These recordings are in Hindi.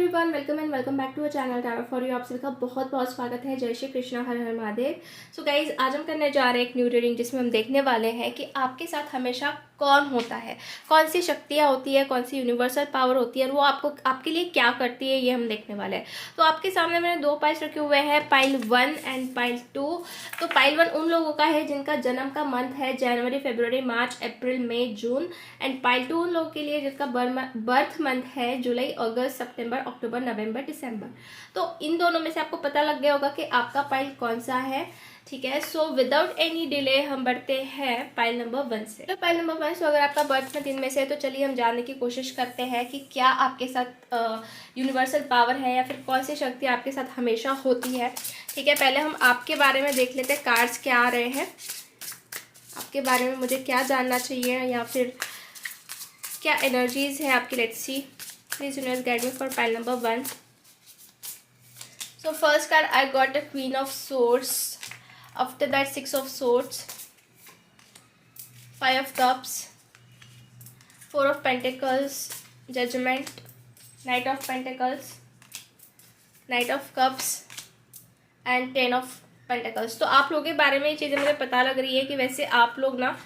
Everyone, welcome and welcome back to our channel tarot for you. आप सभी का बहुत बहुत स्वागत है। जय श्री कृष्णा, हर हर महादेव। सो गाइज, आज हम करने जा रहे हैं एक न्यू रीडिंग जिसमें हम देखने वाले हैं कि आपके साथ हमेशा कौन होता है, कौन सी शक्तियाँ होती है, कौन सी यूनिवर्सल पावर होती है और वो आपको आपके लिए क्या करती है, ये हम देखने वाले हैं। तो आपके सामने मैंने दो पाइल्स रखे हुए हैं, पाइल 1 एंड पाइल 2। तो पाइल 1 उन लोगों का है जिनका जन्म का मंथ है जनवरी, फरवरी, मार्च, अप्रैल, मई, जून। एंड पाइल 2 उन लोगों के लिए जिसका बर्थ मंथ है जुलाई, अगस्त, सितंबर, अक्टूबर, नवंबर, दिसंबर। तो इन दोनों में से आपको पता लग गया होगा कि आपका पाइल कौन सा है। ठीक है, सो विदाउट एनी डिले हम बढ़ते हैं पाइल नंबर 1 से। तो पाइल नंबर 1, सो अगर आपका बर्थ मंथ इनमें से है तो चलिए हम जानने की कोशिश करते हैं कि क्या आपके साथ यूनिवर्सल पावर है या फिर कौन सी शक्ति आपके साथ हमेशा होती है। ठीक है, पहले हम आपके बारे में देख लेते हैं कार्ड्स क्या आ रहे हैं, आपके बारे में मुझे क्या जानना चाहिए या फिर क्या एनर्जीज है आपकी। Let's see, please universe guide me for pile number 1। So first card I got a queen of swords, after that 6 of swords, 5 of cups, 4 of pentacles, judgment, knight of pentacles, knight of cups and 10 of pentacles। तो आप लोगों के बारे में ये चीज़ें मुझे पता लग रही है कि वैसे आप लोग ना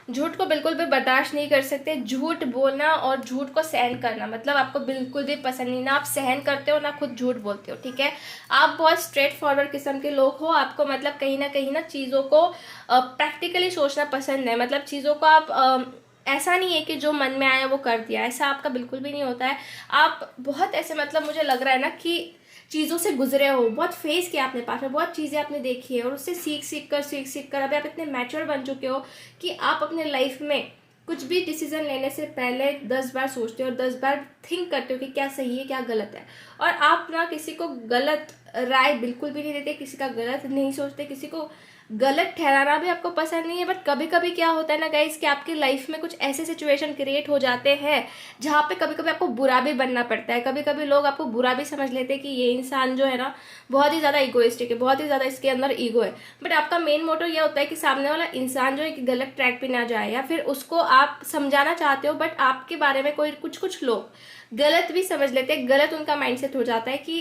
झूठ को बिल्कुल भी बर्दाश्त नहीं कर सकते। झूठ बोलना और झूठ को सहन करना मतलब आपको बिल्कुल भी पसंद नहीं। ना आप सहन करते हो ना खुद झूठ बोलते हो। ठीक है, आप बहुत स्ट्रेट फॉरवर्ड किस्म के लोग हो। आपको मतलब कहीं ना चीज़ों को प्रैक्टिकली सोचना पसंद है। मतलब चीज़ों को आप ऐसा नहीं है कि जो मन में आया वो कर दिया, ऐसा आपका बिल्कुल भी नहीं होता है। आप बहुत ऐसे मतलब मुझे लग रहा है ना कि चीज़ों से गुजरे हो, बहुत फेस किया आपने पास में, बहुत चीज़ें आपने देखी है और उससे सीख कर अभी आप इतने मैच्योर बन चुके हो कि आप अपने लाइफ में कुछ भी डिसीजन लेने से पहले 10 बार सोचते हो और 10 बार थिंक करते हो कि क्या सही है क्या गलत है। और आप ना किसी को गलत राय बिल्कुल भी नहीं देते, किसी का गलत नहीं सोचते, किसी को गलत ठहराना भी आपको पसंद नहीं है। बट कभी कभी क्या होता है ना गाइस कि आपकी लाइफ में कुछ ऐसे सिचुएशन क्रिएट हो जाते हैं जहाँ पे कभी कभी आपको बुरा भी बनना पड़ता है। कभी कभी लोग आपको बुरा भी समझ लेते हैं कि ये इंसान जो है ना बहुत ही ज़्यादा इगोइस्टिक है, बहुत ही ज़्यादा इसके अंदर ईगो है। बट आपका मेन मोटो ये होता है कि सामने वाला इंसान जो है कि गलत ट्रैक पे ना जाए या फिर उसको आप समझाना चाहते हो बट आपके बारे में कोई कुछ लोग गलत भी समझ लेते हैं। गलत उनका माइंडसेट हो जाता है कि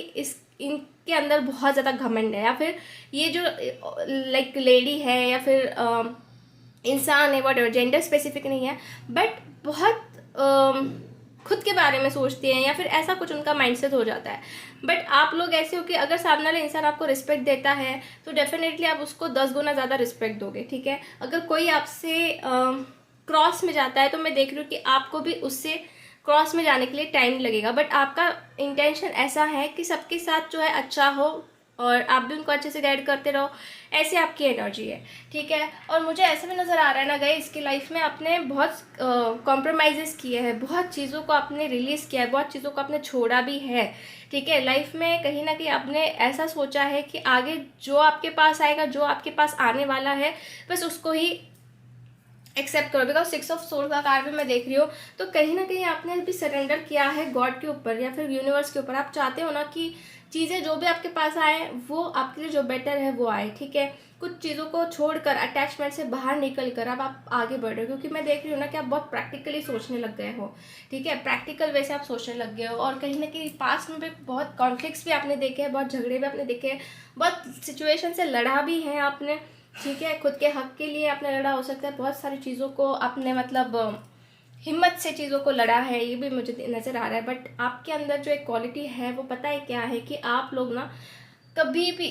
इनके अंदर बहुत ज़्यादा घमंड है या फिर ये जो लाइक लेडी है या फिर इंसान है, वॉट जेंडर स्पेसिफिक नहीं है बट बहुत खुद के बारे में सोचते हैं या फिर ऐसा कुछ उनका माइंडसेट हो जाता है। बट आप लोग ऐसे हो कि अगर सामने वाला इंसान आपको रिस्पेक्ट देता है तो डेफिनेटली आप उसको 10 गुना ज़्यादा रिस्पेक्ट दोगे। ठीक है, अगर कोई आपसे क्रॉस में जाता है तो मैं देख रही हूँ कि आपको भी उससे क्रॉस में जाने के लिए टाइम लगेगा। बट आपका इंटेंशन ऐसा है कि सबके साथ जो है अच्छा हो और आप भी उनको अच्छे से गाइड करते रहो, ऐसे आपकी एनर्जी है। ठीक है, और मुझे ऐसे में नज़र आ रहा है ना गाइस इसकी लाइफ में आपने बहुत कॉम्प्रोमाइज़ेस किए हैं, बहुत चीज़ों को आपने रिलीज़ किया है, बहुत चीज़ों को आपने छोड़ा भी है। ठीक है, लाइफ में कहीं ना कहीं आपने ऐसा सोचा है कि आगे जो आपके पास आएगा, जो आपके पास आने वाला है, बस उसको ही एक्सेप्ट करो। बिकॉज 6 ऑफ सोर्ड का कार्ड भी मैं देख रही हूँ तो कहीं ना कहीं आपने भी सरेंडर किया है गॉड के ऊपर या फिर यूनिवर्स के ऊपर। आप चाहते हो ना कि चीज़ें जो भी आपके पास आए वो आपके लिए जो बेटर है वो आए। ठीक है, कुछ चीज़ों को छोड़कर अटैचमेंट से बाहर निकल कर अब आप आगे बढ़ रहे हो क्योंकि मैं देख रही हूँ ना कि आप बहुत प्रैक्टिकली सोचने लग गए हो। ठीक है, प्रैक्टिकल वे से आप सोचने लग गए हो और कहीं ना कहीं पास्ट में भी बहुत कॉन्फ्लिक्ट्स भी आपने देखे हैं, बहुत झगड़े भी आपने देखे हैं, बहुत सिचुएशन से लड़ा भी है आपने। ठीक है, खुद के हक के लिए आपने लड़ा, हो सकता है बहुत सारी चीज़ों को आपने मतलब हिम्मत से चीज़ों को लड़ा है, ये भी मुझे नज़र आ रहा है। बट आपके अंदर जो एक क्वालिटी है वो पता है क्या है कि आप लोग ना कभी भी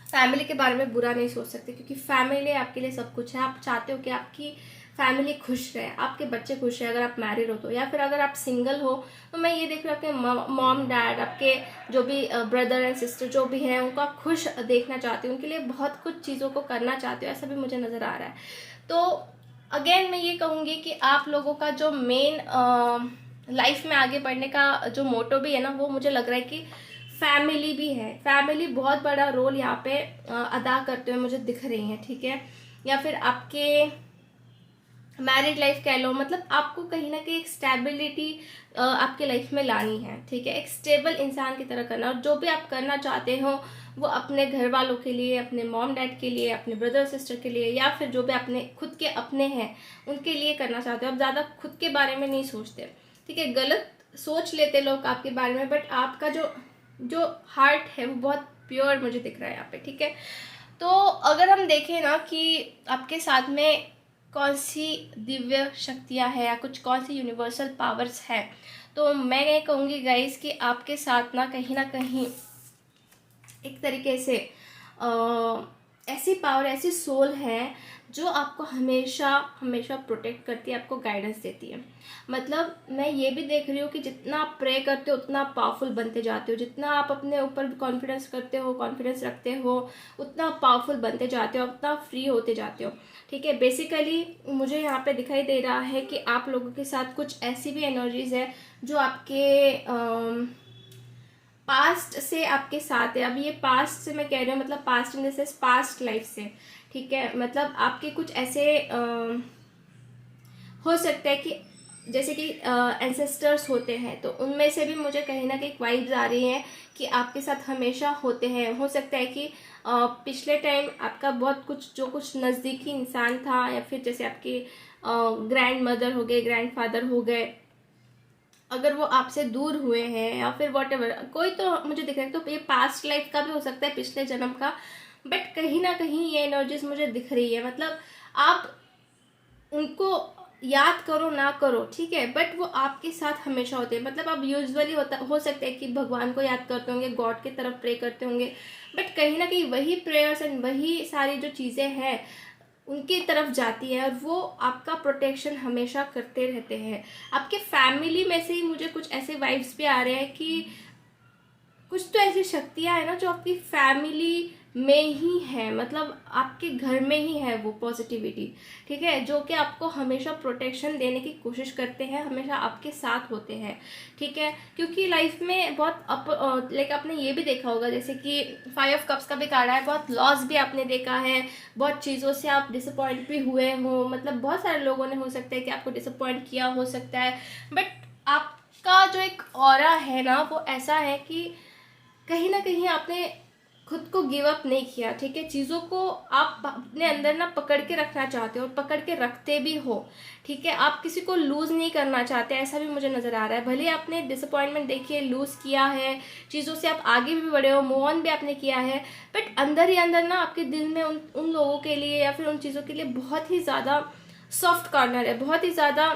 फैमिली के बारे में बुरा नहीं सोच सकते क्योंकि फैमिली आपके लिए सब कुछ है। आप चाहते हो कि आपकी फैमिली खुश रहे, आपके बच्चे खुश रहे अगर आप मैरिड हो तो, या फिर अगर आप सिंगल हो तो मैं ये देख रही हूँ आपके मॉम डैड, आपके जो भी ब्रदर एंड सिस्टर जो भी हैं उनको आप खुश देखना चाहते हो, उनके लिए बहुत कुछ चीज़ों को करना चाहते हो, ऐसा भी मुझे नज़र आ रहा है। तो अगेन मैं ये कहूँगी कि आप लोगों का जो मेन लाइफ में आगे बढ़ने का जो मोटो भी है ना वो मुझे लग रहा है कि फैमिली भी है। फैमिली बहुत बड़ा रोल यहाँ पे अदा करते हुए मुझे दिख रही है। ठीक है, या फिर आपके मैरिड लाइफ कह लो, मतलब आपको कहीं ना कहीं एक स्टेबिलिटी आपके लाइफ में लानी है। ठीक है, एक स्टेबल इंसान की तरह करना और जो भी आप करना चाहते हो वो अपने घर वालों के लिए, अपने मॉम डैड के लिए, अपने ब्रदर सिस्टर के लिए या फिर जो भी अपने खुद के अपने हैं उनके लिए करना चाहते हो। आप ज़्यादा खुद के बारे में नहीं सोचते। ठीक है, गलत सोच लेते लोग आपके बारे में, बट आपका जो जो हार्ट है वो बहुत प्योर मुझे दिख रहा है यहाँ पे, ठीक है। तो अगर हम देखें ना कि आपके साथ में कौन सी दिव्य शक्तियाँ हैं या कुछ कौन सी यूनिवर्सल पावर्स है, तो मैं ये कहूँगी गाइस कि आपके साथ ना कहीं एक तरीके से ऐसी पावर, ऐसी सोल है जो आपको हमेशा हमेशा प्रोटेक्ट करती है, आपको गाइडेंस देती है। मतलब मैं ये भी देख रही हूँ कि जितना आप प्रे करते हो उतना पावरफुल बनते जाते हो, जितना आप अपने ऊपर कॉन्फिडेंस करते हो, कॉन्फिडेंस रखते हो, उतना पावरफुल बनते जाते हो, उतना फ्री होते जाते हो, ठीक है। बेसिकली मुझे यहाँ पे दिखाई दे रहा है कि आप लोगों के साथ कुछ ऐसी भी एनर्जीज है जो आपके पास्ट से आपके साथ है। अब ये पास्ट से मैं कह रही हूँ, मतलब past in the sense past life से, ठीक है। मतलब आपके कुछ ऐसे हो सकता है कि जैसे कि एंसेस्टर्स होते हैं, तो उनमें से भी मुझे कहीं ना कहीं वाइब्स आ रही हैं कि आपके साथ हमेशा होते हैं। हो सकता है कि पिछले टाइम आपका बहुत कुछ जो कुछ नज़दीकी इंसान था, या फिर जैसे आपके ग्रैंड मदर हो गए, ग्रैंड फादर हो गए, अगर वो आपसे दूर हुए हैं या फिर वॉट एवर, कोई तो मुझे दिख रहा है, तो ये पास्ट लाइफ का भी हो सकता है, पिछले जन्म का, बट कहीं ना कहीं ये एनर्जीज मुझे दिख रही है। मतलब आप उनको याद करो ना करो, ठीक है, बट वो आपके साथ हमेशा होते हैं। मतलब आप यूजुअली हो सकता है कि भगवान को याद करते होंगे, गॉड की तरफ प्रे करते होंगे, बट कहीं ना कहीं वही प्रेयर्स एंड वही सारी जो चीज़ें हैं उनकी तरफ जाती है, और वो आपका प्रोटेक्शन हमेशा करते रहते हैं। आपके फैमिली में से ही मुझे कुछ ऐसे वाइब्स भी आ रहे हैं कि कुछ तो ऐसी शक्तियां है ना जो आपकी फैमिली में ही है, मतलब आपके घर में ही है वो पॉजिटिविटी, ठीक है, जो कि आपको हमेशा प्रोटेक्शन देने की कोशिश करते हैं, हमेशा आपके साथ होते हैं, ठीक है। क्योंकि लाइफ में बहुत लाइक आपने ये भी देखा होगा, जैसे कि 5 ऑफ कप्स का भी कार्ड है, बहुत लॉस भी आपने देखा है, बहुत चीज़ों से आप डिसअपॉइंट भी हुए हो, मतलब बहुत सारे लोगों ने हो सकता है कि आपको डिसअपॉइंट किया हो सकता है, बट आपका जो एक ऑरा है ना वो ऐसा है कि कहीं ना कहीं आपने खुद को गिव अप नहीं किया, ठीक है। चीज़ों को आप अपने अंदर ना पकड़ के रखना चाहते हो और पकड़ के रखते भी हो, ठीक है। आप किसी को लूज़ नहीं करना चाहते, ऐसा भी मुझे नज़र आ रहा है। भले आपने डिसअपॉइंटमेंट देखिए, लूज़ किया है, चीज़ों से आप आगे भी बढ़े हो, मूव ऑन भी आपने किया है, बट अंदर ही अंदर ना आपके दिल में उन लोगों के लिए या फिर उन चीज़ों के लिए बहुत ही ज़्यादा सॉफ्ट कॉर्नर है, बहुत ही ज़्यादा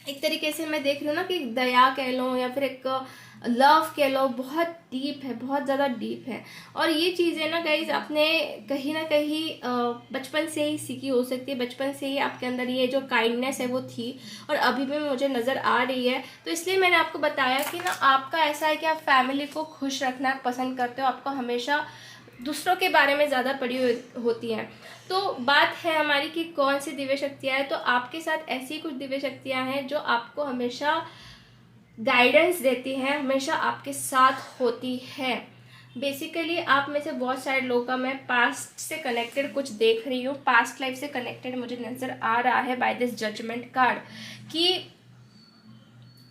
एक तरीके से मैं देख रही हूँ ना कि दया कह लो या फिर एक लव कह लो, बहुत डीप है, बहुत ज़्यादा डीप है। और ये चीज़ें ना गाइज आपने कहीं ना कहीं बचपन से ही सीखी हो सकती है, बचपन से ही आपके अंदर ये जो काइंडनेस है वो थी और अभी भी मुझे नज़र आ रही है। तो इसलिए मैंने आपको बताया कि ना आपका ऐसा है कि आप फैमिली को खुश रखना पसंद करते हो, आपको हमेशा दूसरों के बारे में ज़्यादा पड़ी होती हैं। तो बात है हमारी कि कौन सी दिव्य शक्तियाँ हैं, तो आपके साथ ऐसी कुछ दिव्य शक्तियाँ हैं जो आपको हमेशा गाइडेंस देती हैं, हमेशा आपके साथ होती है। बेसिकली आप में से बहुत सारे लोगों का मैं पास्ट से कनेक्टेड कुछ देख रही हूँ, पास्ट लाइफ से कनेक्टेड मुझे नज़र आ रहा है बाय दिस जजमेंट कार्ड, कि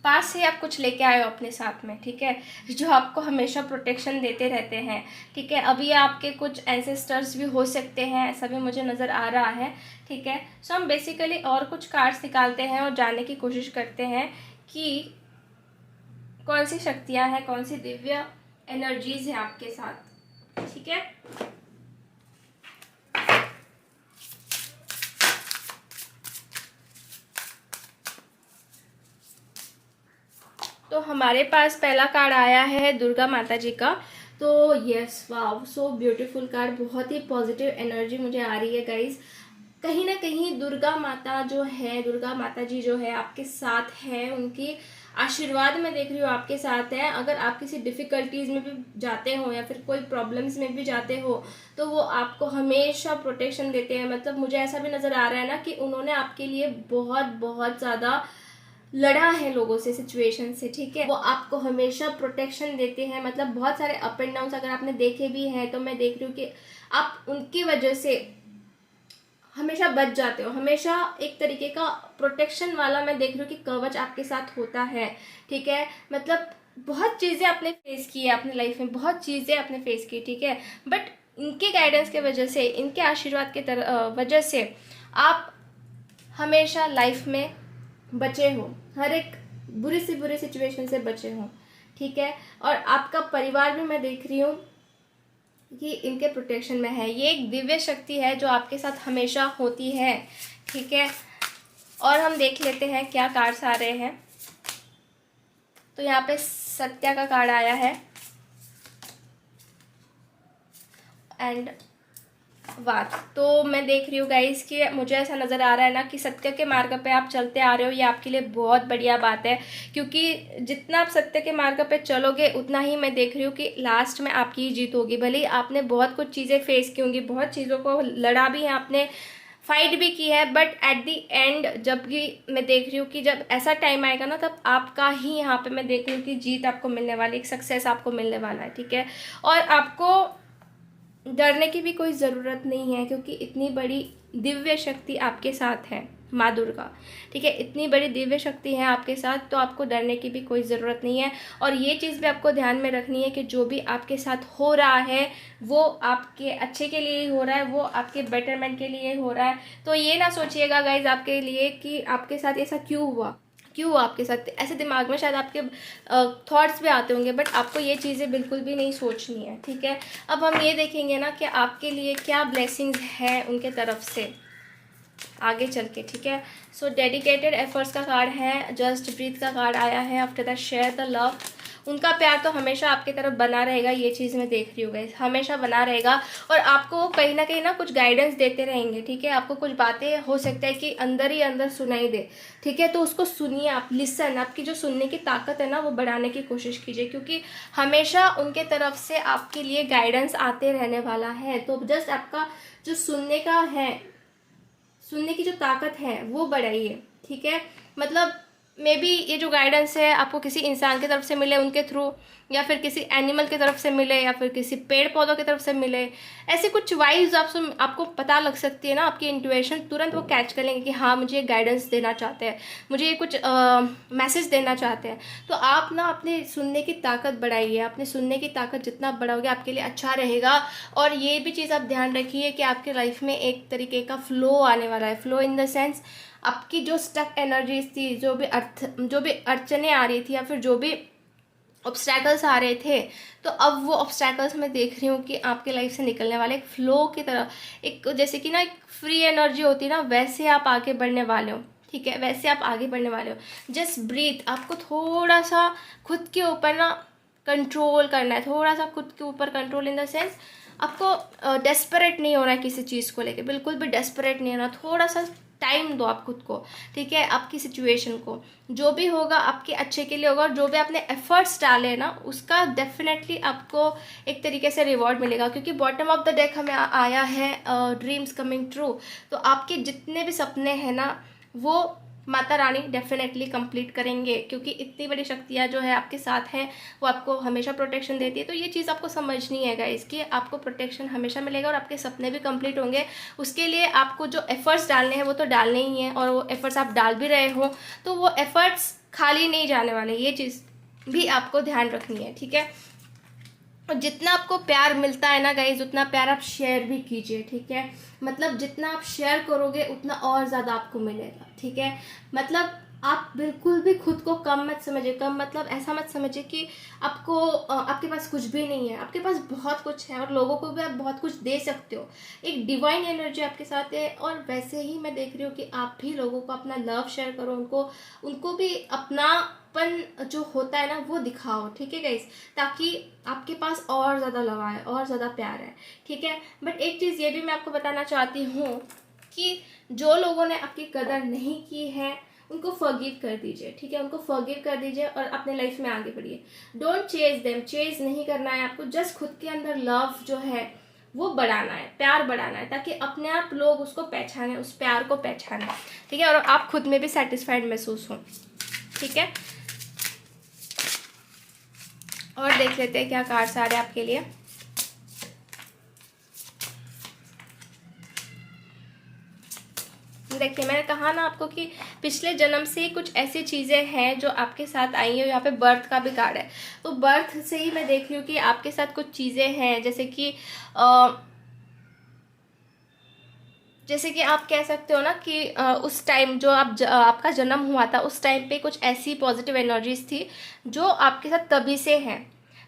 पास से आप कुछ लेके आए हो अपने साथ में, ठीक है, जो आपको हमेशा प्रोटेक्शन देते रहते हैं, ठीक है। अभी आपके कुछ एंसेस्टर्स भी हो सकते हैं, ऐसा भी मुझे नज़र आ रहा है, ठीक है। सो हम बेसिकली और कुछ कार्ड्स निकालते हैं और जानने की कोशिश करते हैं कि कौन सी शक्तियाँ हैं, कौन सी दिव्य एनर्जीज हैं आपके साथ, ठीक है। तो हमारे पास पहला कार्ड आया है दुर्गा माता जी का। तो यस, वाव, सो ब्यूटीफुल कार्ड, बहुत ही पॉजिटिव एनर्जी मुझे आ रही है गाइज। कहीं ना कहीं दुर्गा माता जो है, दुर्गा माता जी जो है आपके साथ है, उनकी आशीर्वाद मैं देख रही हूँ आपके साथ है। अगर आप किसी डिफ़िकल्टीज़ में भी जाते हो या फिर कोई प्रॉब्लम्स में भी जाते हो तो वो आपको हमेशा प्रोटेक्शन देते हैं। मतलब मुझे ऐसा भी नज़र आ रहा है ना कि उन्होंने आपके लिए बहुत बहुत ज़्यादा लड़ा है लोगों से, सिचुएशन से, ठीक है। वो आपको हमेशा प्रोटेक्शन देते हैं। मतलब बहुत सारे अप एंड डाउन अगर आपने देखे भी हैं तो मैं देख रही हूँ कि आप उनकी वजह से हमेशा बच जाते हो, हमेशा एक तरीके का प्रोटेक्शन वाला मैं देख रही हूँ कि कवच आपके साथ होता है, ठीक है। मतलब बहुत चीज़ें आपने फेस की है अपनी लाइफ में, बहुत चीज़ें आपने फेस की, ठीक है, बट इनके गाइडेंस के वजह से, इनके आशीर्वाद के वजह से आप हमेशा लाइफ में बचे हो। हर एक बुरी से बुरी सिचुएशन से बचे हों, ठीक है। और आपका परिवार भी मैं देख रही हूँ कि इनके प्रोटेक्शन में है। ये एक दिव्य शक्ति है जो आपके साथ हमेशा होती है, ठीक है। और हम देख लेते हैं क्या कार्ड्स आ रहे हैं। तो यहाँ पे सत्या का कार्ड आया है एंड वाद। तो मैं देख रही हूँ गाइस कि मुझे ऐसा नज़र आ रहा है ना कि सत्य के मार्ग पे आप चलते आ रहे हो। ये आपके लिए बहुत बढ़िया बात है, क्योंकि जितना आप सत्य के मार्ग पे चलोगे उतना ही मैं देख रही हूँ कि लास्ट में आपकी ही जीत होगी। भले ही आपने बहुत कुछ चीज़ें फेस की होंगी, बहुत चीज़ों को लड़ा भी है आपने, फाइट भी की है, बट एट दी एंड जब भी मैं देख रही हूँ कि जब ऐसा टाइम आएगा ना, तब आपका ही यहाँ पे मैं देख रही हूँ कि जीत आपको मिलने वाली, एक सक्सेस आपको मिलने वाला है, ठीक है। और आपको डरने की भी कोई ज़रूरत नहीं है, क्योंकि इतनी बड़ी दिव्य शक्ति आपके साथ है, माँ दुर्गा, ठीक है। इतनी बड़ी दिव्य शक्ति है आपके साथ, तो आपको डरने की भी कोई ज़रूरत नहीं है। और ये चीज़ भी आपको ध्यान में रखनी है कि जो भी आपके साथ हो रहा है वो आपके अच्छे के लिए ही हो रहा है, वो आपके बेटरमेंट के लिए हो रहा है। तो ये ना सोचिएगा गाइज आपके लिए कि आपके साथ ऐसा क्यों हुआ आपके साथ, ऐसे दिमाग में शायद आपके थॉट्स भी आते होंगे, बट आपको ये चीज़ें बिल्कुल भी नहीं सोचनी है, ठीक है। अब हम ये देखेंगे ना कि आपके लिए क्या ब्लेसिंग्स हैं उनके तरफ से आगे चल के, ठीक है। सो डेडिकेटेड एफर्ट्स का कार्ड है, जस्ट ब्रीथ का कार्ड आया है, after that share the love. उनका प्यार तो हमेशा आपकी तरफ बना रहेगा, ये चीज़ मैं देख रही हूँ गाइस, हमेशा बना रहेगा। और आपको कहीं ना कुछ गाइडेंस देते रहेंगे, ठीक है। आपको कुछ बातें हो सकता है कि अंदर ही अंदर सुनाई दे, ठीक है, तो उसको सुनिए आप, लिसन। आपकी जो सुनने की ताकत है ना, वो बढ़ाने की कोशिश कीजिए, क्योंकि हमेशा उनके तरफ से आपके लिए गाइडेंस आते रहने वाला है। तो जस्ट आपका जो सुनने की जो ताकत है वो बढ़ाइए, ठीक है। मतलब मे बी ये जो गाइडेंस है आपको किसी इंसान की तरफ से मिले, उनके थ्रू, या फिर किसी एनिमल की तरफ से मिले, या फिर किसी पेड़ पौधों की तरफ से मिले। ऐसे कुछ वाइब्स आपको पता लग सकती है ना, आपकी इंट्यूशन तुरंत वो कैच कर लेंगे कि हाँ मुझे गाइडेंस देना चाहते हैं, मुझे ये कुछ मैसेज देना चाहते हैं। तो आप ना अपने सुनने की ताकत बढ़ाइए, अपने सुनने की ताकत जितना बढ़ाओगे आपके लिए अच्छा रहेगा। और ये भी चीज़ आप ध्यान रखिए कि आपके लाइफ में एक तरीके का फ्लो आने वाला है। फ्लो इन द सेंस आपकी जो स्टक एनर्जीज थी, जो भी अड़चने आ रही थी, या फिर जो भी ऑब्स्टैकल्स आ रहे थे, तो अब वो ऑब्स्टैकल्स मैं देख रही हूँ कि आपके लाइफ से निकलने वाले, एक फ्लो की तरह, एक जैसे कि ना एक फ्री एनर्जी होती है ना, वैसे आप आगे बढ़ने वाले हो, ठीक है, वैसे आप आगे बढ़ने वाले हो। Just breathe. आपको थोड़ा सा खुद के ऊपर ना कंट्रोल करना है, थोड़ा सा खुद के ऊपर कंट्रोल इन द सेंस आपको डेस्परेट नहीं होना है किसी चीज़ को लेके, बिल्कुल भी डेस्परेट नहीं होना। थोड़ा सा टाइम दो आप खुद को, ठीक है। आपकी सिचुएशन को, जो भी होगा आपके अच्छे के लिए होगा, और जो भी आपने एफर्ट्स डाले ना उसका डेफिनेटली आपको एक तरीके से रिवॉर्ड मिलेगा, क्योंकि बॉटम ऑफ द डेक हमें आया है ड्रीम्स कमिंग ट्रू। तो आपके जितने भी सपने हैं ना, वो माता रानी डेफिनेटली कंप्लीट करेंगे, क्योंकि इतनी बड़ी शक्तियाँ जो है आपके साथ हैं, वो आपको हमेशा प्रोटेक्शन देती है। तो ये चीज़ आपको समझनी है गाइस कि आपको प्रोटेक्शन हमेशा मिलेगा और आपके सपने भी कंप्लीट होंगे। उसके लिए आपको जो एफर्ट्स डालने हैं वो तो डालने ही हैं, और वो एफर्ट्स आप डाल भी रहे हो तो वो एफर्ट्स खाली नहीं जाने वाले, ये चीज़ भी आपको ध्यान रखनी है, ठीक है। और जितना आपको प्यार मिलता है ना गाइज, उतना प्यार आप शेयर भी कीजिए, ठीक है। मतलब जितना आप शेयर करोगे उतना और ज़्यादा आपको मिलेगा, ठीक है। मतलब आप बिल्कुल भी खुद को कम मत समझिए। कम मतलब ऐसा मत समझिए कि आपके पास कुछ भी नहीं है। आपके पास बहुत कुछ है, और लोगों को भी आप बहुत कुछ दे सकते हो। एक डिवाइन एनर्जी आपके साथ है। और वैसे ही मैं देख रही हूँ कि आप भी लोगों को अपना लव शेयर करो, उनको भी अपनापन जो होता है ना वो दिखाओ, ठीक है गाइस, ताकि आपके पास और ज़्यादा लव आए, और ज़्यादा प्यार है, ठीक है। बट एक चीज़ ये भी मैं आपको बताना चाहती हूँ कि जो लोगों ने आपकी कदर नहीं की है उनको फॉरगिव कर दीजिए, ठीक है। उनको फॉरगिव कर दीजिए और अपने लाइफ में आगे बढ़िए। डोंट चेज देम, चेज नहीं करना है आपको। जस्ट खुद के अंदर लव जो है वो बढ़ाना है, प्यार बढ़ाना है, ताकि अपने आप लोग उसको पहचाने, उस प्यार को पहचाने, ठीक है। और आप खुद में भी सेटिस्फाइड महसूस हो, ठीक है। और देख लेते हैं क्या कार्ड्स आ रहे हैं आपके लिए। देखिए, मैंने कहा ना आपको कि पिछले जन्म से ही कुछ ऐसी चीज़ें हैं जो आपके साथ आई है। यहाँ पे बर्थ का भी कार्ड है, तो बर्थ से ही मैं देख रही हूँ कि आपके साथ कुछ चीज़ें हैं, जैसे कि जैसे कि आप कह सकते हो ना कि उस टाइम जो आपका जन्म हुआ था उस टाइम पे कुछ ऐसी पॉजिटिव एनर्जीज थी जो आपके साथ तभी से हैं,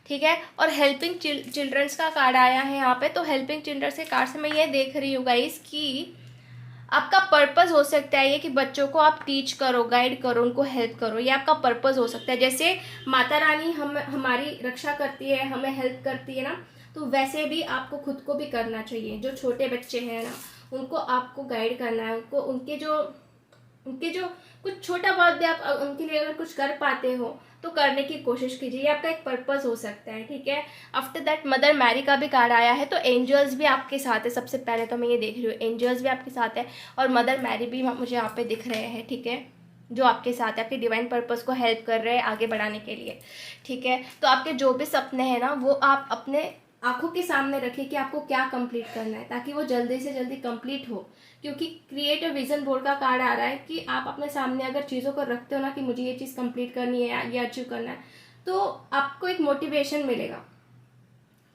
ठीक है। और हेल्पिंग चिल्ड्रंस का कार्ड आया है यहाँ पे। तो हेल्पिंग चिल्ड्रंस के कार्ड से मैं ये देख रही हूँ गाइस कि आपका पर्पस हो सकता है ये कि बच्चों को आप टीच करो, गाइड करो, उनको हेल्प करो, ये आपका पर्पस हो सकता है। जैसे माता रानी हमारी रक्षा करती है, हमें हेल्प करती है ना, तो वैसे भी आपको खुद को भी करना चाहिए। जो छोटे बच्चे हैं ना, उनको आपको गाइड करना है, उनको उनके जो कुछ छोटा बहुत भी आप उनके लिए अगर कुछ कर पाते हो तो करने की कोशिश कीजिए। ये आपका एक पर्पस हो सकता है, ठीक है। आफ्टर दैट मदर मैरी का भी कार्ड आया है। तो एंजल्स भी आपके साथ है। सबसे पहले तो मैं ये देख रही हूँ एंजल्स भी आपके साथ है और मदर मैरी भी मुझे यहाँ पे दिख रहे हैं, ठीक है, जो आपके साथ है, आपके डिवाइन पर्पस को हेल्प कर रहे हैं आगे बढ़ाने के लिए, ठीक है। तो आपके जो भी सपने हैं ना वो आप अपने आंखों के सामने रखिए कि आपको क्या कंप्लीट करना है, ताकि वो जल्दी से जल्दी कंप्लीट हो। क्योंकि क्रिएट अ विजन बोर्ड का कार्ड आ रहा है कि आप अपने सामने अगर चीज़ों को रखते हो ना कि मुझे ये चीज़ कंप्लीट करनी है, ये अचीव करना है, तो आपको एक मोटिवेशन मिलेगा,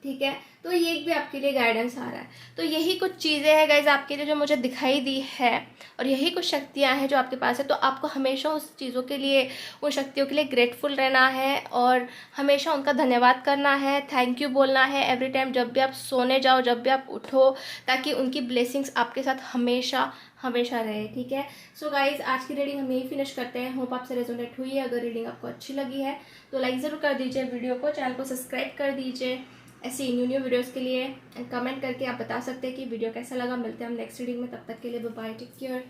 ठीक है। तो ये एक भी आपके लिए गाइडेंस आ रहा है। तो यही कुछ चीज़ें हैं गाइज आपके लिए जो मुझे दिखाई दी है, और यही कुछ शक्तियाँ हैं जो आपके पास है। तो आपको हमेशा उस चीज़ों के लिए, उन शक्तियों के लिए ग्रेटफुल रहना है और हमेशा उनका धन्यवाद करना है, थैंक यू बोलना है एवरी टाइम, जब भी आप सोने जाओ, जब भी आप उठो, ताकि उनकी ब्लेसिंग्स आपके साथ हमेशा हमेशा रहे, ठीक है। सो गाइज आज की रीडिंग हम यही फिनिश करते हैं। होप आपसे रेजोनेट हुई है। अगर रीडिंग आपको अच्छी लगी है तो लाइक ज़रूर कर दीजिए वीडियो को, चैनल को सब्सक्राइब कर दीजिए ऐसी न्यू वीडियोस के लिए। कमेंट करके आप बता सकते हैं कि वीडियो कैसा लगा। मिलते हैं हम नेक्स्ट रीडिंग में, तब तक के लिए बाय बाय, टेक केयर।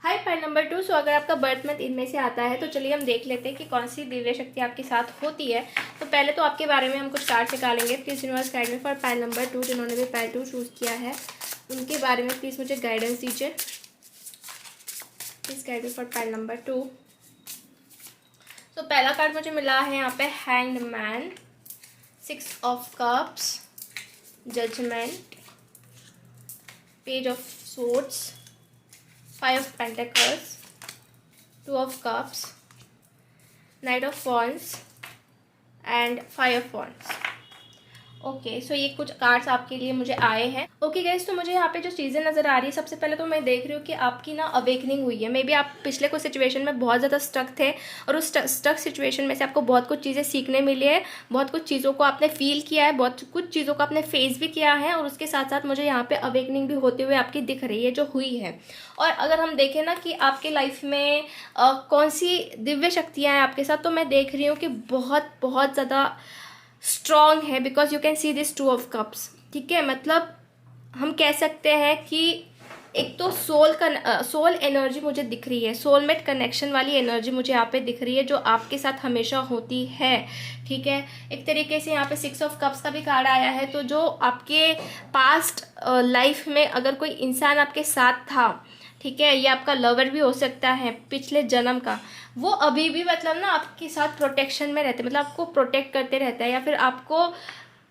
हाय पाइल नंबर 2। सो अगर आपका बर्थ मंथ इनमें से आता है तो चलिए हम देख लेते हैं कि कौन सी दिव्य शक्ति आपके साथ होती है। तो पहले तो आपके बारे में हम कुछ कार्ड निकालेंगे। प्लीज़ यूनिवर्स गाइड में फॉर पाइल नंबर 2, जिन्होंने भी पाइल 2 चूज़ किया है उनके बारे में प्लीज़ मुझे गाइडेंस दीजिए। Please guide me for pile number 2। तो पहला कार्ड मुझे मिला है यहाँ पे hanged man, 6 of Cups, Judgment, Page of Swords, 5 of Pentacles, 2 of Cups, Knight of Wands and 5 of Wands। Okay so ये कुछ कार्ड्स आपके लिए मुझे आए हैं। ओके गाइस, तो मुझे यहाँ पे जो चीज़ें नज़र आ रही है, सबसे पहले तो मैं देख रही हूँ कि आपकी ना अवेकनिंग हुई है। मे बी आप पिछले कुछ सिचुएशन में बहुत ज़्यादा स्टक थे और उस स्टक सिचुएशन में से आपको बहुत कुछ चीज़ें सीखने मिली है, बहुत कुछ चीज़ों को आपने फील किया है, बहुत कुछ चीज़ों को आपने फेस भी किया है, और उसके साथ साथ मुझे यहाँ पे अवेकनिंग भी होते हुए आपकी दिख रही है जो हुई है। और अगर हम देखें ना कि आपके लाइफ में कौन सी दिव्य शक्तियाँ हैं आपके साथ, तो मैं देख रही हूँ कि बहुत बहुत ज़्यादा स्ट्रॉन्ग है, because you can see this 2 of Cups, ठीक है। मतलब हम कह सकते हैं कि एक तो सोल एनर्जी मुझे दिख रही है, सोलमेट कनेक्शन वाली एनर्जी मुझे यहाँ पे दिख रही है जो आपके साथ हमेशा होती है, ठीक है। एक तरीके से यहाँ पे 6 of Cups का भी कार्ड आया है। तो जो आपके पास्ट लाइफ में अगर कोई इंसान आपके साथ था, ठीक है, ये आपका लवर भी हो सकता है पिछले जन्म का, वो अभी भी मतलब ना आपके साथ प्रोटेक्शन में रहते, मतलब आपको प्रोटेक्ट करते रहता है या फिर आपको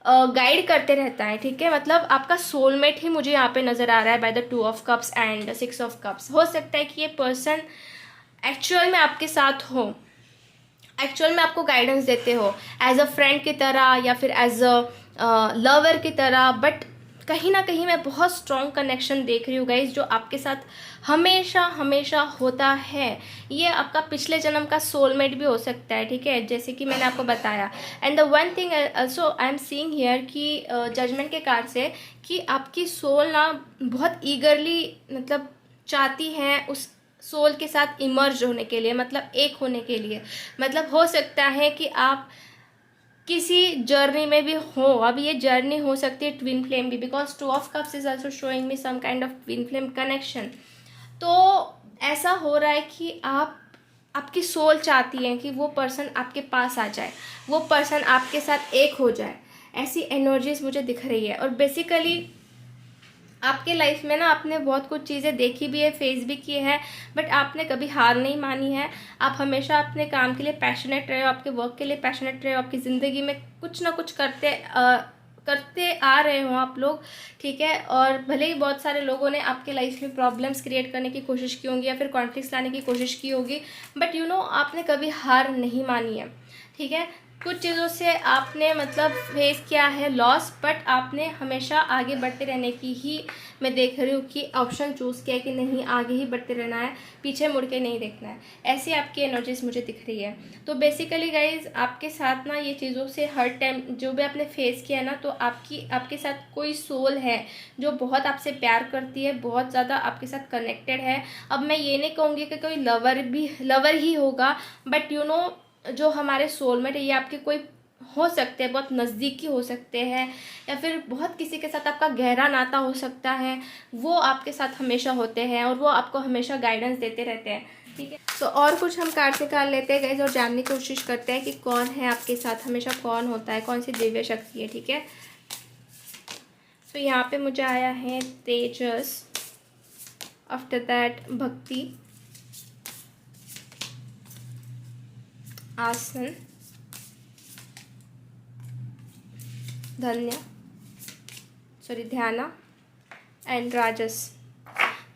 गाइड करते रहता है, ठीक है। मतलब आपका सोलमेट ही मुझे यहाँ पे नज़र आ रहा है by the 2 of Cups and 6 of Cups। हो सकता है कि ये पर्सन एक्चुअल में आपके साथ हो, एक्चुअल में आपको गाइडेंस देते हो एज अ फ्रेंड की तरह या फिर एज अ लवर की तरह, बट कहीं ना कहीं मैं बहुत स्ट्रॉन्ग कनेक्शन देख रही हूँ गाइज जो आपके साथ हमेशा हमेशा होता है। ये आपका पिछले जन्म का सोलमेट भी हो सकता है, ठीक है, जैसे कि मैंने आपको बताया। And the one thing also I am seeing here कि जजमेंट के कार्ड से कि आपकी सोल ना बहुत ईगरली मतलब चाहती है उस सोल के साथ इमर्ज होने के लिए, मतलब एक होने के लिए। मतलब हो सकता है कि आप किसी जर्नी में भी हो। अब ये जर्नी हो सकती है ट्विन फ्लेम भी, because 2 of Cups is also showing me some kind of twin flame connection. तो ऐसा हो रहा है कि आपकी सोल चाहती है कि वो पर्सन आपके पास आ जाए, वो पर्सन आपके साथ एक हो जाए, ऐसी एनर्जीज मुझे दिख रही है। और बेसिकली आपके लाइफ में ना आपने बहुत कुछ चीज़ें देखी भी है, फेस भी की है, बट आपने कभी हार नहीं मानी है। आप हमेशा अपने काम के लिए पैशनेट रहे हो, आपके वर्क के लिए पैशनेट रहे हो, आपकी ज़िंदगी में कुछ ना कुछ करते आ रहे हो आप लोग, ठीक है। और भले ही बहुत सारे लोगों ने आपके लाइफ में प्रॉब्लम्स क्रिएट करने की कोशिश की होंगी या फिर कॉन्फ्लिक्ट्स लाने की कोशिश की होगी, बट यू नो आपने कभी हार नहीं मानी है, ठीक है। कुछ चीज़ों से आपने मतलब फेस किया है लॉस, बट आपने हमेशा आगे बढ़ते रहने की ही मैं देख रही हूँ कि ऑप्शन चूज़ किया कि नहीं, आगे ही बढ़ते रहना है, पीछे मुड़ के नहीं देखना है। ऐसी आपकी एनर्जीज मुझे दिख रही है। तो बेसिकली गाइज आपके साथ ना ये चीज़ों से हर टाइम जो भी आपने फेस किया है ना, तो आपके साथ कोई सोल है जो बहुत आपसे प्यार करती है, बहुत ज़्यादा आपके साथ कनेक्टेड है। अब मैं ये नहीं कहूँगी कि कोई लवर ही होगा, बट यू नो जो हमारे सोलमेट है ये आपके कोई हो सकते हैं, बहुत नज़दीकी हो सकते हैं, या फिर बहुत किसी के साथ आपका गहरा नाता हो सकता है। वो आपके साथ हमेशा होते हैं और वो आपको हमेशा गाइडेंस देते रहते हैं। ठीक है, तो और कुछ हम कार्ड निकाल लेते हैं गाइस और जानने की कोशिश करते हैं कि कौन है आपके साथ, हमेशा कौन होता है, कौन सी दिव्य शक्ति है। ठीक है, तो यहाँ पे मुझे आया है तेजस, आफ्टर दैट भक्ति, आसन, ध्याना एंड राजस।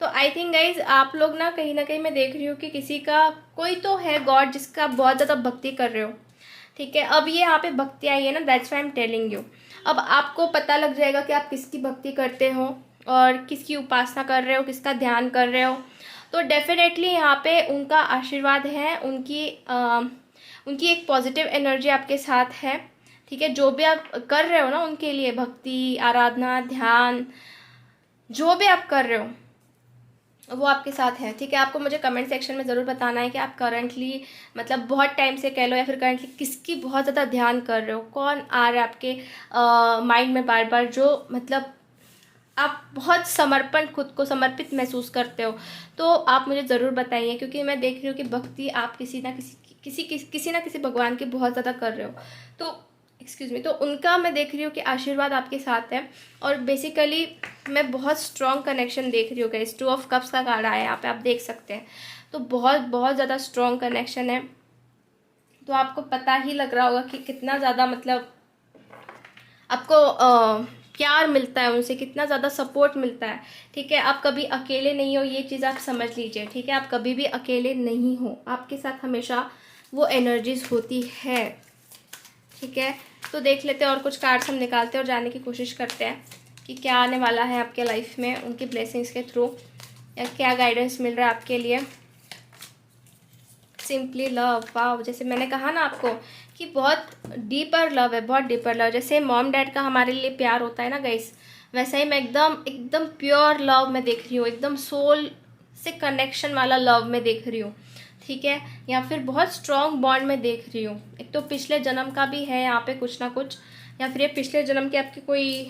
तो आई थिंक गाइज आप लोग ना कहीं मैं देख रही हूँ कि किसी का कोई तो है गॉड जिसका बहुत ज़्यादा भक्ति कर रहे हो। ठीक है, अब ये यहाँ पे भक्ति आई है ना, that's why I am telling you. अब आपको पता लग जाएगा कि आप किसकी भक्ति करते हो और किसकी उपासना कर रहे हो, किसका ध्यान कर रहे हो। तो डेफिनेटली यहाँ पे उनका आशीर्वाद है, उनकी एक पॉजिटिव एनर्जी आपके साथ है। ठीक है, जो भी आप कर रहे हो ना उनके लिए भक्ति, आराधना, ध्यान, जो भी आप कर रहे हो वो आपके साथ है। ठीक है, आपको मुझे कमेंट सेक्शन में ज़रूर बताना है कि आप करंटली मतलब बहुत टाइम से कह लो या फिर करंटली किसकी बहुत ज़्यादा ध्यान कर रहे हो, कौन आ रहा है आपके माइंड में बार बार, जो मतलब आप बहुत समर्पण, खुद को समर्पित महसूस करते हो। तो आप मुझे ज़रूर बताइए, क्योंकि मैं देख रही हूँ कि भक्ति आप किसी ना किसी भगवान की बहुत ज़्यादा कर रहे हो। तो एक्सक्यूज़ मी, तो उनका मैं देख रही हूँ कि आशीर्वाद आपके साथ है। और बेसिकली मैं बहुत स्ट्रॉन्ग कनेक्शन देख रही हूँ गाइस। 2 ऑफ कप्स का कार्ड आया यहाँ पे, आप देख सकते हैं। तो बहुत बहुत ज़्यादा स्ट्रॉन्ग कनेक्शन है। तो आपको पता ही लग रहा होगा कि कितना ज़्यादा मतलब आपको प्यार मिलता है उनसे, कितना ज़्यादा सपोर्ट मिलता है। ठीक है, आप कभी अकेले नहीं हो, ये चीज़ आप समझ लीजिए। ठीक है, आप कभी भी अकेले नहीं हो, आपके साथ हमेशा वो एनर्जीज होती है। ठीक है, तो देख लेते हैं और कुछ कार्ड्स हम निकालते हैं और जानने की कोशिश करते हैं कि क्या आने वाला है आपके लाइफ में उनकी ब्लेसिंग्स के थ्रू, या क्या गाइडेंस मिल रहा है आपके लिए। सिंपली लव, वाव, जैसे मैंने कहा ना आपको कि बहुत डीपर लव है, बहुत डीपर लव। जैसे मॉम डैड का हमारे लिए प्यार होता है ना गाइस, वैसा ही मैं एकदम प्योर लव में देख रही हूँ, एकदम सोल से कनेक्शन वाला लव में देख रही हूँ। ठीक है, या फिर बहुत स्ट्रॉन्ग बॉन्ड में देख रही हूँ। एक तो पिछले जन्म का भी है यहाँ पे कुछ ना कुछ, या फिर ये पिछले जन्म के आपके कोई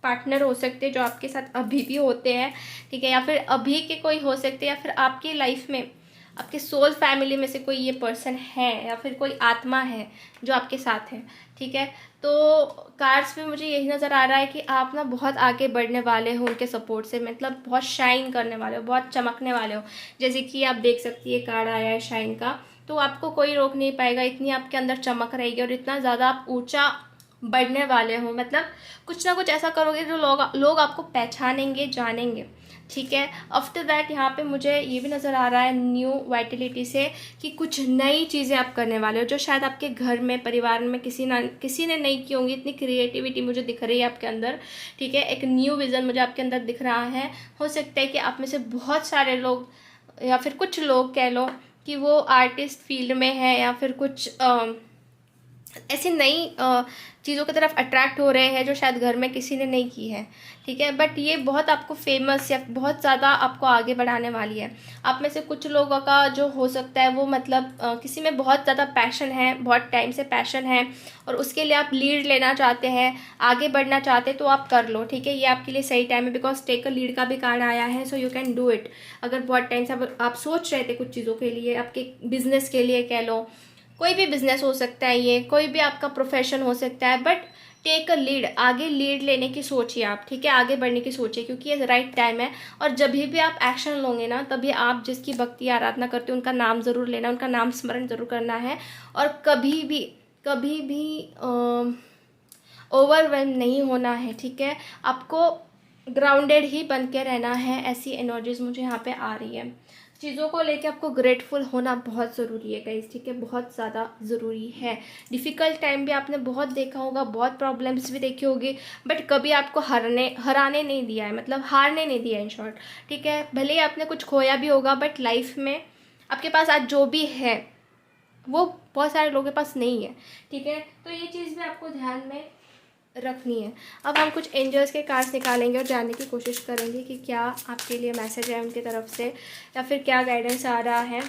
पार्टनर हो सकते हैं जो आपके साथ अभी भी होते हैं। ठीक है, या फिर अभी के कोई हो सकते हैं, या फिर आपकी लाइफ में आपके सोल फैमिली में से कोई ये पर्सन है, या फिर कोई आत्मा है जो आपके साथ है। ठीक है, तो कार्ड्स में मुझे यही नज़र आ रहा है कि आप ना बहुत आगे बढ़ने वाले हो उनके सपोर्ट से, मतलब बहुत शाइन करने वाले हो, बहुत चमकने वाले हो। जैसे कि आप देख सकती है कार्ड आया है शाइन का, तो आपको कोई रोक नहीं पाएगा, इतनी आपके अंदर चमक रहेगी और इतना ज़्यादा आप ऊंचा बढ़ने वाले हो। मतलब कुछ ना कुछ ऐसा करोगे जो लोग आपको पहचानेंगे, जानेंगे। ठीक है, आफ्टर दैट यहाँ पे मुझे ये भी नज़र आ रहा है न्यू वाइटलिटी से कि कुछ नई चीज़ें आप करने वाले हो जो शायद आपके घर में, परिवार में किसी ने नहीं की होंगी। इतनी क्रिएटिविटी मुझे दिख रही है आपके अंदर। ठीक है, एक न्यू विज़न मुझे आपके अंदर दिख रहा है। हो सकता है कि आप में से बहुत सारे लोग या फिर कुछ लोग कह लो कि वो आर्टिस्ट फील्ड में है, या फिर कुछ ऐसी नई चीज़ों की तरफ अट्रैक्ट हो रहे हैं जो शायद घर में किसी ने नहीं की है। ठीक है, बट ये बहुत आपको फेमस या बहुत ज़्यादा आपको आगे बढ़ाने वाली है। आप में से कुछ लोगों का जो हो सकता है वो मतलब किसी में बहुत ज़्यादा पैशन है, बहुत टाइम से पैशन है, और उसके लिए आप लीड लेना चाहते हैं, आगे बढ़ना चाहते हैं, तो आप कर लो। ठीक है, ये आपके लिए सही टाइम है, बिकॉज टेक अ लीड का भी कार्ड आया है, so you can do it. अगर बहुत टाइम से आप सोच रहे थे कुछ चीज़ों के लिए, आपके बिजनेस के लिए कह लो, कोई भी बिजनेस हो सकता है, ये कोई भी आपका प्रोफेशन हो सकता है, बट टेक अ लीड, आगे लीड लेने की सोचिए आप। ठीक है, आगे बढ़ने की सोचिए, क्योंकि ये राइट टाइम है। और जब भी आप एक्शन लोगे ना, तभी आप जिसकी भक्ति आराधना करते हो उनका नाम ज़रूर लेना, उनका नाम स्मरण ज़रूर करना है। और कभी भी ओवरवेल्म नहीं होना है। ठीक है, आपको ग्राउंडेड ही बन के रहना है। ऐसी एनर्जीज मुझे यहाँ पे आ रही है। चीज़ों को लेके आपको ग्रेटफुल होना बहुत ज़रूरी है गाइस, ठीक है, बहुत ज़्यादा ज़रूरी है। डिफ़िकल्ट टाइम भी आपने बहुत देखा होगा, बहुत प्रॉब्लम्स भी देखी होगी, बट कभी आपको हराने नहीं दिया है, मतलब हारने नहीं दिया इन शॉर्ट, ठीक है। भले ही आपने कुछ खोया भी होगा, बट लाइफ में आपके पास आज जो भी है वो बहुत सारे लोगों के पास नहीं है, ठीक है। तो ये चीज़ भी आपको ध्यान में रखनी है। अब हम कुछ एंजल्स के कार्ड्स निकालेंगे और जानने की कोशिश करेंगे कि क्या आपके लिए मैसेज है उनकी तरफ से, या फिर क्या गाइडेंस आ रहा है।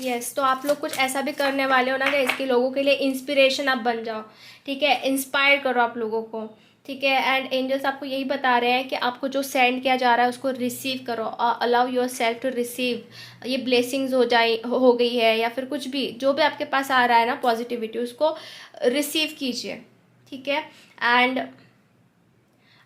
यस, तो आप लोग कुछ ऐसा भी करने वाले हो ना कि इसके लोगों के लिए इंस्पिरेशन आप बन जाओ, ठीक है, इंस्पायर करो आप लोगों को, ठीक है। एंड एंजल्स आपको यही बता रहे हैं कि आपको जो सेंड किया जा रहा है उसको रिसीव करो, allow yourself to receive. ये ब्लेसिंग्स हो गई है, या फिर कुछ भी जो भी आपके पास आ रहा है ना पॉजिटिविटी, उसको रिसीव कीजिए, ठीक है। एंड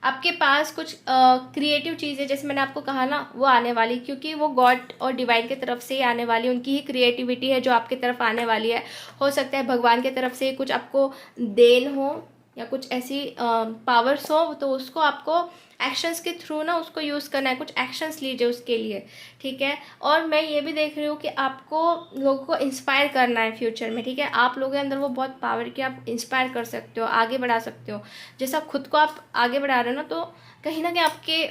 आपके पास कुछ क्रिएटिव चीज़ें, जैसे मैंने आपको कहा ना, वो आने वाली, क्योंकि वो गॉड और डिवाइन की तरफ से ही आने वाली, उनकी ही क्रिएटिविटी है जो आपकी तरफ आने वाली है। हो सकता है भगवान की तरफ से कुछ आपको देन हो, या कुछ ऐसी पावर्स हो, तो उसको आपको एक्शंस के थ्रू ना उसको यूज़ करना है, कुछ एक्शंस लीजिए उसके लिए, ठीक है। और मैं ये भी देख रही हूँ कि आपको लोगों को इंस्पायर करना है फ्यूचर में, ठीक है। आप लोगों के अंदर वो बहुत पावर कि आप इंस्पायर कर सकते हो, आगे बढ़ा सकते हो। जैसा खुद को आप आगे बढ़ा रहे हो ना, तो कहीं ना कहीं आपके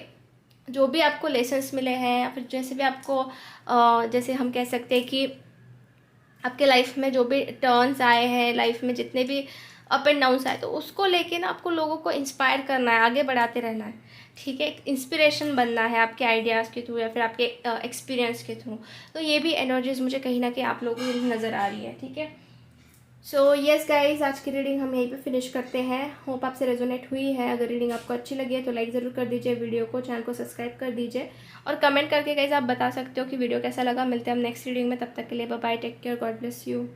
जो भी आपको लेसन्स मिले हैं, या फिर जैसे भी आपको जैसे हम कह सकते हैं कि आपके लाइफ में जो भी टर्न्स आए हैं, लाइफ में जितने भी अप एंड डाउन्स आए, तो उसको लेके ना आपको लोगों को इंस्पायर करना है, आगे बढ़ाते रहना है, ठीक है। इंस्पिरेशन बनना है आपके आइडियाज़ के थ्रू, या फिर आपके एक्सपीरियंस के थ्रू। तो ये भी एनर्जीज मुझे कहीं ना कहीं आप लोगों को नज़र आ रही है, ठीक है। सो येस गाइज, आज की रीडिंग हम यहीं पे फिनिश करते हैं। होप आपसे रेजोनेट हुई है। अगर रीडिंग आपको अच्छी लगी है तो लाइक ज़रूर कर दीजिए वीडियो को, चैनल को सब्सक्राइब कर दीजिए, और कमेंट करके गाइज आप बता सकते हो कि वीडियो कैसा लगा। मिलते हैं हम नेक्स्ट रीडिंग में, तब तक के लिए bye bye, take care, God bless you.